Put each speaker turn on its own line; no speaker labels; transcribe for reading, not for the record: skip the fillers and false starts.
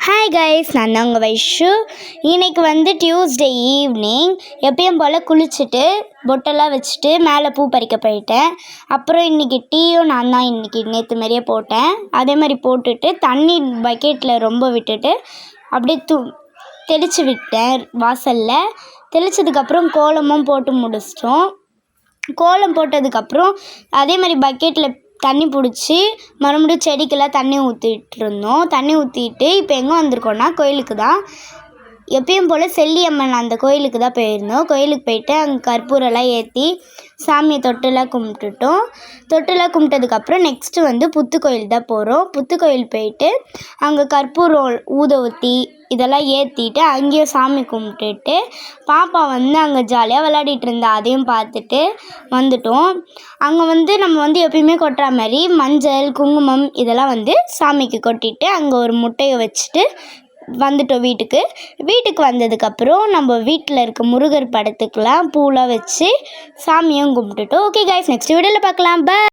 Hi guys, நான் தான் உங்கள் வைஷு. இன்றைக்கி வந்து டியூஸ்டே ஈவினிங் எப்பயும் போல் குளிச்சுட்டு பொட்டெல்லாம் வச்சுட்டு மேலே பூ பறிக்க போயிட்டேன். அப்புறம் இன்றைக்கி டீயும் நான் தான் நேற்று மாதிரியே போட்டேன். அதே மாதிரி போட்டுட்டு தண்ணி பக்கெட்டில் ரொம்ப விட்டுட்டு அப்படியே தெளித்து விட்டேன் வாசலில். தெளித்ததுக்கப்புறம் கோலமும் போட்டு முடிச்சிட்டோம். கோலம் போட்டதுக்கப்புறம் அதே மாதிரி பக்கெட்டில் தண்ணி பிடிச்சி மறுபடியும் செடிக்கெல்லாம் தண்ணி ஊற்றிட்டு இருந்தோம். தண்ணி ஊற்றிட்டு இப்போ எங்கே வந்திருக்கோன்னா கோயிலுக்கு தான். எப்பயும் போல் செல்லியம்மன் அந்த கோயிலுக்கு தான் போயிருந்தோம். கோயிலுக்கு போயிட்டு அங்கே கற்பூரெல்லாம் ஏற்றி சாமியை தொட்டெல்லாம் கும்பிட்டுட்டோம். தொட்டெல்லாம் கும்பிட்டதுக்கப்புறம் நெக்ஸ்ட்டு வந்து புத்து கோயில் தான் போகிறோம். புத்து கோயில் போயிட்டு அங்கே கற்பூரம் ஊற்றி இதெல்லாம் ஏற்றிட்டு அங்கேயும் சாமி கும்பிட்டுட்டு பாப்பா வந்து அங்கே ஜாலியாக விளையாடிட்டு இருந்தா. அதையும் பார்த்துட்டு வந்துட்டோம். அங்கே வந்து நம்ம வந்து எப்பயுமே கொட்டுற மாதிரி மஞ்சள் குங்குமம் இதெல்லாம் வந்து சாமிக்கு கொட்டிட்டு அங்கே ஒரு முட்டையை வச்சுட்டு வந்துட்டோம் வீட்டுக்கு வந்ததுக்கப்புறம் நம்ம வீட்டில் இருக்க முருகர் படத்துக்கெலாம் பூலாம் வச்சு சாமியும் கும்பிட்டுட்டோம். ஓகே கைஸ், நெக்ஸ்ட் வீடியோவில் பார்க்கலாம். பை.